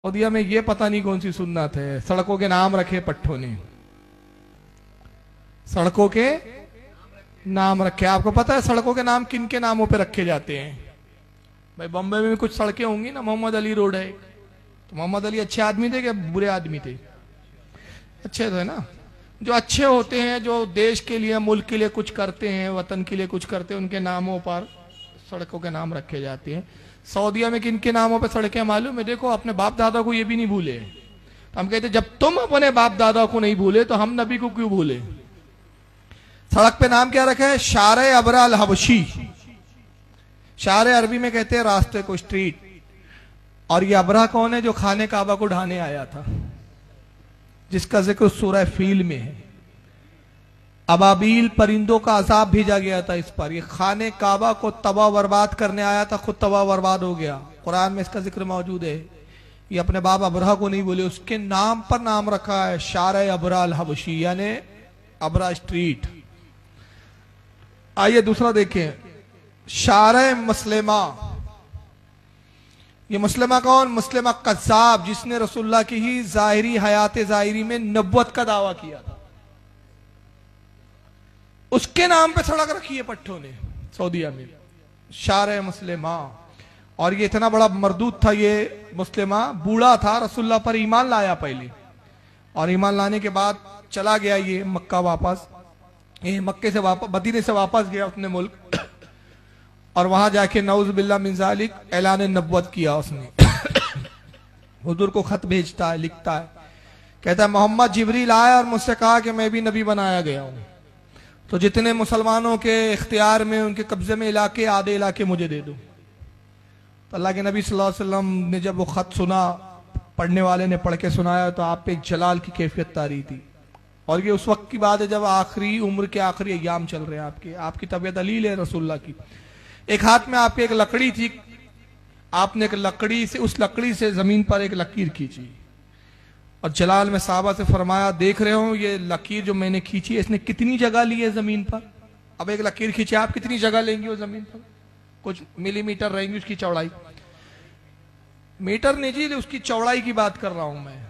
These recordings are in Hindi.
सऊदीया में ये पता नहीं कौन सी सुन्नत है, सड़कों के नाम रखे पट्टों ने, सड़कों के नाम रखे। आपको पता है सड़कों के नाम किन के नामों पे रखे जाते हैं? भाई बॉम्बे में भी कुछ सड़कें होंगी ना, मोहम्मद अली रोड है, तो मोहम्मद अली अच्छे आदमी थे क्या बुरे आदमी थे? अच्छे थे ना। जो अच्छे होते हैं, जो देश के लिए मुल्क के लिए कुछ करते हैं, वतन के लिए कुछ करते हैं, उनके नामों पर सड़कों के नाम रखे जाते हैं। सऊदीया में किन के नामों पे सड़कें मालूम है? देखो, अपने बाप दादा को ये भी नहीं भूले। तो हम कहते जब तुम अपने बाप दादा को नहीं भूले तो हम नबी को क्यों भूले? सड़क पे नाम क्या रखा है? शारे अबरा अल हबशी। शारे अरबी में कहते हैं रास्ते को, स्ट्रीट। और ये अबरा कौन है? जो खाने काबा को ढाने आया था, जिसका जिक्र सूरह फील में है। अबाबील परिंदों का अजाब भेजा गया था इस पर। ये खाने काबा को तबाह बर्बाद करने आया था, खुद तबाह बर्बाद हो गया। कुरान में इसका जिक्र मौजूद है। ये अपने बाप अबरा को नहीं बोले, उसके नाम पर नाम रखा है शारे अबरा अल हबशी, यानी अबरा स्ट्रीट। आइए दूसरा देखें, शारे मुस्लिमा। ये मुस्लिमा कौन? मुस्लिमा कज़्ज़ाब, जिसने रसूलुल्लाह की ही जाहिरी हयात जाहिरी में नबुव्वत का दावा किया था। उसके नाम पे सड़क रखी है पट्टों ने सऊदीया में, शारे मुस्लिमा। और ये इतना बड़ा मरदूद था ये मुस्लिमा, बूढ़ा था, रसूलुल्लाह पर ईमान लाया पहले, और ईमान लाने के बाद चला गया ये मक्का वापस, ये मक्के से वापस मदीने से वापस गया अपने मुल्क, और वहां जाके नऊज़ बिल्लाह मिन ज़ालिक ऐलान नबुव्वत किया उसने। हुजूर को खत भेजता है, लिखता है, कहता है मोहम्मद जिब्रील आया और मुझसे कहा कि मैं भी नबी बनाया गया हूं, तो जितने मुसलमानों के इख्तियार में, उनके कब्जे में इलाके, आधे इलाके मुझे दे दो। तो अल्लाह के नबी सल्लल्लाहु अलैहि वसल्लम ने जब वो खत सुना, पढ़ने वाले ने पढ़ के सुनाया, तो आप पे एक जलाल की कैफियत तारी थी। और ये उस वक्त की बात है जब आखिरी उम्र के आखिरी अय्याम चल रहे हैं आपकी तबीयत अलील है रसूलुल्लाह की। एक हाथ में आपके एक लकड़ी थी, आपने एक लकड़ी से, उस लकड़ी से जमीन पर एक लकीर खींची, और जलाल में साहबा से फरमाया, देख रहे हो ये लकीर जो मैंने खींची है, इसने कितनी जगह ली है जमीन पर? अब एक लकीर खींची, आप कितनी जगह लेंगे वो जमीन पर? कुछ मिलीमीटर रहेंगी उसकी चौड़ाई, मीटर नहीं जी, उसकी चौड़ाई की बात कर रहा हूं मैं।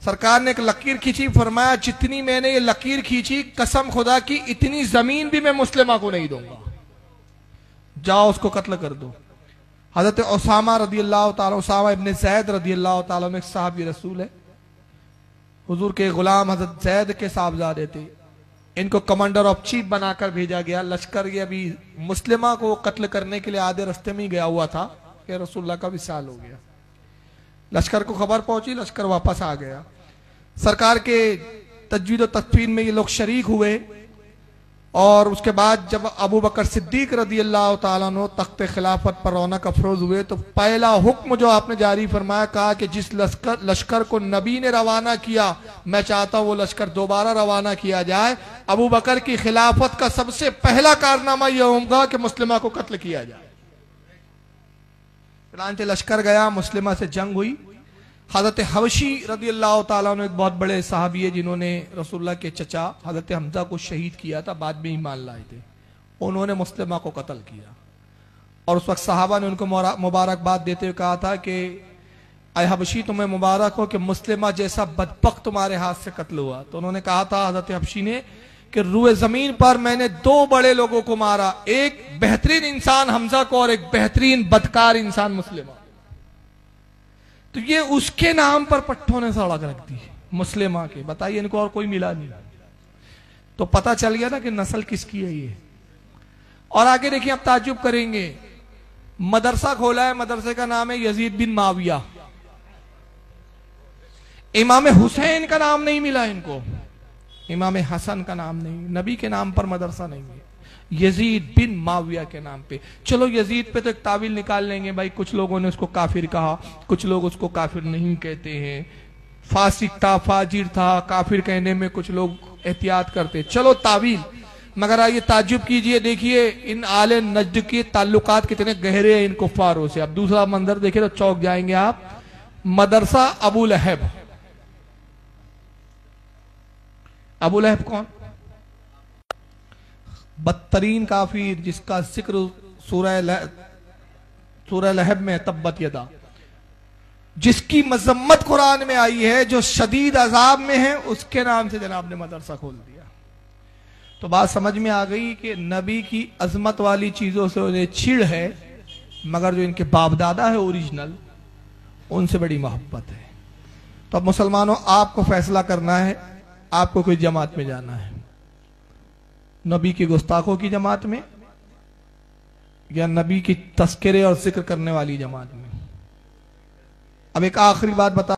सरकार ने एक लकीर खींची, फरमाया जितनी मैंने ये लकीर खींची, कसम खुदा की इतनी जमीन भी मैं मुस्लिमा को नहीं दूंगा, जाओ उसको कत्ल कर दो। हजरत उसामा रदी अल्लाह ताला, उसामा इब्न ज़ैद रदी अल्लाह ताला में एक साहबी रसूल है, हुजूर के गुलाम हजरत ज़ैद के साहबजादे थे। इनको कमांडर ऑफ चीफ बनाकर भेजा गया लश्कर। ये अभी मुस्लिमा को कत्ल करने के लिए आधे रास्ते में ही गया हुआ था कि रसूलुल्लाह का विसाल हो गया। लश्कर को खबर पहुंची, लश्कर वापस आ गया। सरकार के तजवीद और तकफीर में ये लोग शरीक हुए, और उसके बाद जब अबू बकर सिद्दीक रदी अल्लाह ताला अन्हु तख्त खिलाफत पर रौनक अफरोज हुए, तो पहला हुक्म जो आपने जारी फरमाया, कहा कि जिस लश्कर को नबी ने रवाना किया, मैं चाहता हूं वो लश्कर दोबारा रवाना किया जाए। अबू बकर की खिलाफत का सबसे पहला कारनामा यह होगा कि मुस्लिमा को कत्ल किया जाए। चुनांचे लश्कर गया, मुस्लिमा से जंग हुई। हजरत हबशी रदी अल्लाह ताला अन्हु एक बहुत बड़े साहबी है, जिन्होंने रसूलुल्लाह के चचा हजरत हमजा को शहीद किया था, बाद में ईमान लाए थे, उन्होंने मुस्लिमा को कत्ल किया। और उस वक्त सहाबा ने उनको मुबारकबाद देते हुए कहा था कि अय हबशी, तुम्हें मुबारक हो कि मुस्लिमा जैसा बदबख्त तुम्हारे हाथ से कत्ल हुआ। तो उन्होंने कहा था हजरत हबशी ने कि रूए जमीन पर मैंने दो बड़े लोगों को मारा, एक बेहतरीन इंसान हमजा को और एक बेहतरीन बदकार इंसान मुस्लिमा। तो ये उसके नाम पर पट्टों ने सड़क रख दी मुस्लिमा के। बताइए, इनको और कोई मिला नहीं। तो पता चल गया ना कि नस्ल किसकी है ये। और आगे देखिए, आप ताज्जुब करेंगे, मदरसा खोला है, मदरसे का नाम है यजीद बिन माविया। इमाम हुसैन का नाम नहीं मिला इनको, इमाम हसन का नाम नहीं, नबी के नाम पर मदरसा नहीं है, यजीद बिन माविया के नाम पे। चलो यजीद पे तो एक तावील निकाल लेंगे भाई, कुछ लोगों ने उसको काफिर कहा, कुछ लोग उसको काफिर नहीं कहते हैं, फासिक था, फाजिर था, काफिर कहने में कुछ लोग एहतियात करते, चलो तावील। मगर आइए ताज्जुब कीजिए, देखिए इन आले नज्द के ताल्लुकात कितने गहरे हैं इन कुफ्फारों से। अब दूसरा मंजर देखिए तो चौंक जाएंगे आप। मदरसा अबू लहब। अबू लहब कौन? बदतरीन काफिर, जिसका जिक्र सूरह लहब में, तब्बत यदा। जिसकी मजम्मत कुरान में आई है, जो शदीद अजाब में है, उसके नाम से जनाब ने मदरसा खोल दिया। तो बात समझ में आ गई कि नबी की अजमत वाली चीजों से उन्हें चिढ़ है, मगर जो इनके बाप दादा है ओरिजिनल, उनसे बड़ी मोहब्बत है। तो अब मुसलमानों, आपको फैसला करना है, आपको कोई जमात में जाना है, नबी की गुस्ताखों की जमात में या नबी की तस्करे और जिक्र करने वाली जमात में। अब एक आखिरी बात बता